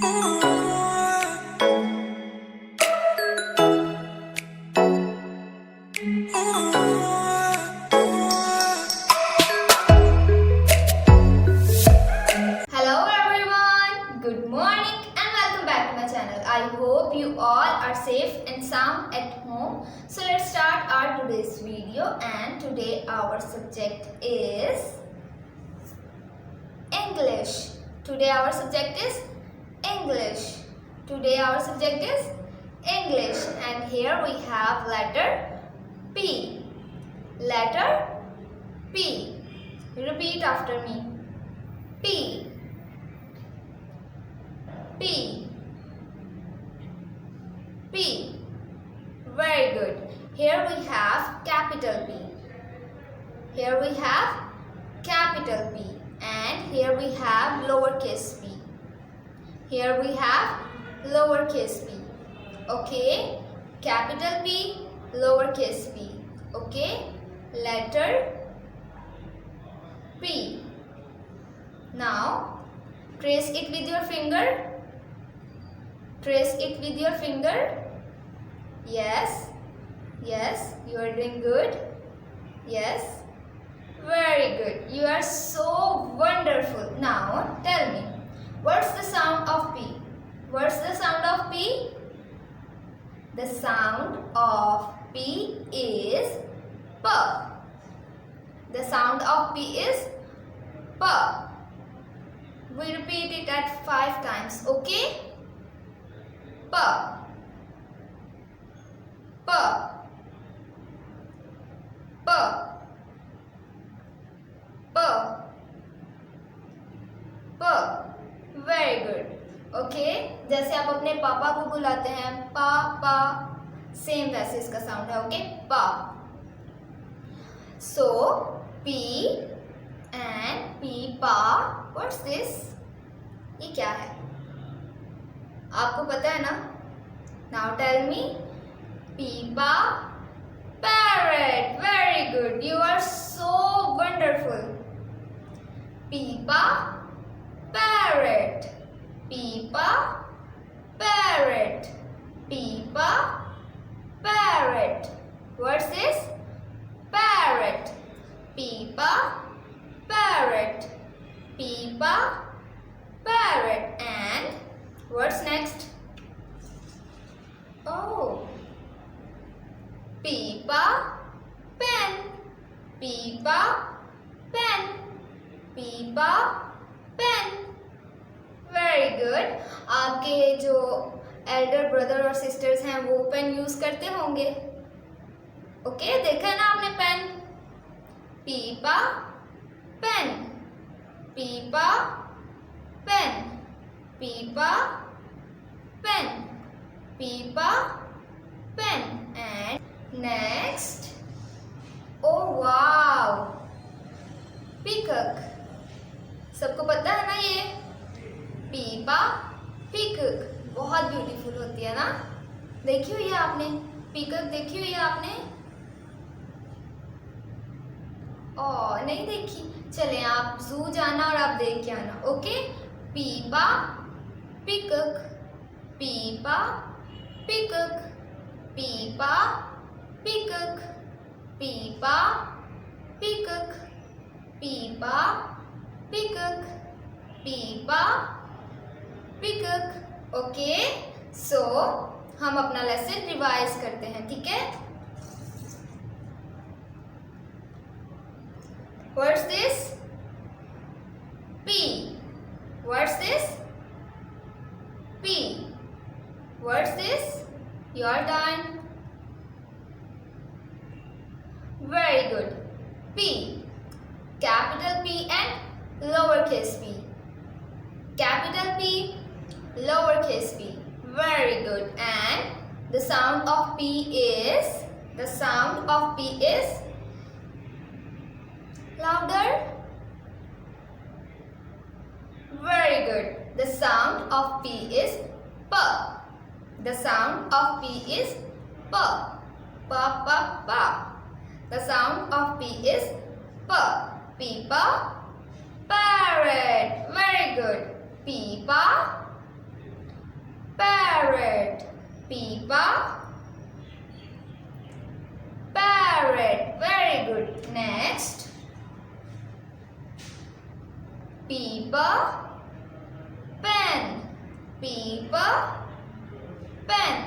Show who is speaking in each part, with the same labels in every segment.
Speaker 1: Hello everyone, good morning and welcome back to my channel. I hope you all are safe and sound at home. So let's start our today's video, and today our subject is English. Today our subject is English. Today our subject is English, and here we have letter P. Letter P. Repeat after me. P. P. P. Very good. Here we have capital P. Here we have capital P. And here we have lowercase p. Here we have lowercase p. Okay. Capital P, lowercase p. Okay. Letter P. Now, trace it with your finger. Trace it with your finger. Yes. Yes, you are doing good. Yes. Very good. You are so wonderful. Now, tell me, what's the sound of P? What's the sound of P? The sound of P is P. The sound of P is P. We repeat it at 5 times, okay? P. P. P. P. P. Very good. Okay? जैसे आप अपने पापा को बुलाते हैं पापा, same वैसे इसका साउंड है, ओके? पा. So P and पीपा. What's this? ये क्या है? आपको पता है ना? Now tell me. पीपा. Parrot. Very good. You are so wonderful. Peepa, parrot. Peepa, parrot. Peepa, parrot. What's this? Parrot. Peepa, parrot. Peepa, parrot. And what's next? Oh. Peepa, pen. Peepa, pen. Peepa, pen. Very good. आपके जो Elder brother और sisters हैं वो pen use करते होंगे. Okay, देखा है ना आपने पेन? पीपा, पेन. पीपा, पेन. पीपा, पेन. पीपा, pen. And next. Oh wow. Peacock. सबको पता है ना ये? पीपा, पीकॉक. बहुत ब्यूटीफुल होती है ना? देखी हुई है आपने? पीकॉक देखी हुई है आपने? ओह, नहीं देखी? चलें, आप जू जाना और आप देख के आना, ओके? पीपा, पीकॉक. पीपा, पीकॉक. पीपा, पीकॉक. पीपा, पीकॉक. पीपा, पीकॉक. पीपा, पीकॉक. ओके, सो हम अपना लेसन रिवाइज करते हैं, ठीक है? What's this? P. What's this? P. What's this? Your turn. Very good. P. Capital P and lowercase p. Capital P, lowercase p. Very good. And the sound of P is, the sound of P is louder. Very good. The sound of P is P. The sound of P is P. Pa, pa, pa. The sound of P is P. Peepa, parrot. Very good. Peepa, Peepa. Parrot. Very good. Next. Peepa. Pen. Peepa. Pen.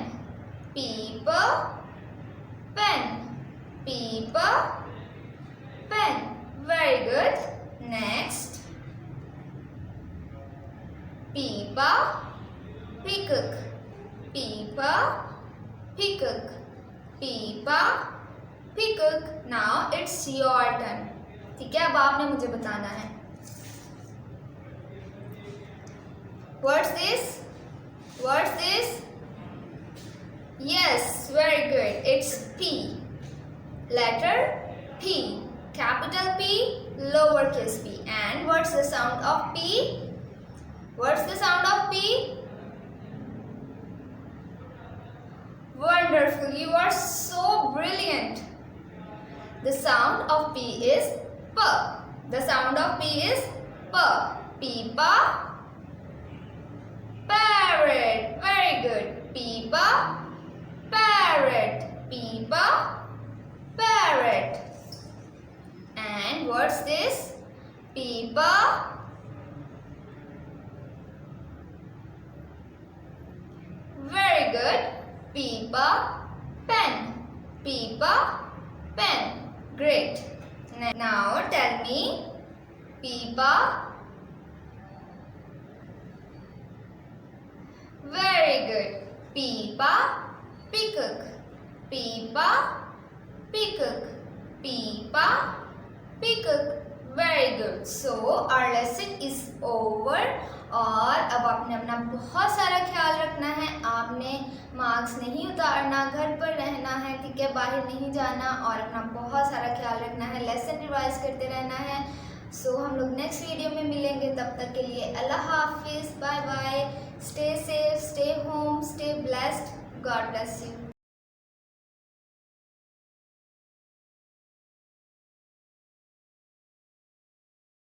Speaker 1: Peepa. Pen. Peepa. Pen. Very good. Next. Peepa. Peacock. Peepa. Peacock. Peepa. Peacock. Now it's your turn. ठीक है, अब आपने मुझे बताना है. What's this? What's this? Yes, very good. It's P. Letter P. Capital P, lowercase p. And what's the sound of P? What's the sound of P? Wonderful. You are so brilliant. The sound of P is P. The sound of P is P. Peepa. Parrot. Very good. Peepa. Parrot. Peepa. Parrot. And what's this? Peepa. Very good. Peepa. Pen. Peepa. Pen. Great. Now tell me. Peepa. Very good. Peepa. Peacock. Peepa. Peacock. Peepa. Peacock. Very good. So our lesson is over. और अब आपने अपना बहुत सारा ख्याल रखना है. आपने मार्क्स नहीं उतारना, घर पर रहना है, ठीक है, बाहर नहीं जाना और अपना बहुत सारा ख्याल रखना है. लेसन रिवाइज करते रहना है. सो हम लोग नेक्स्ट वीडियो में मिलेंगे. तब तक के लिए अल्लाह हाफिज़. Bye bye. Stay safe, stay home, stay blessed. God bless you.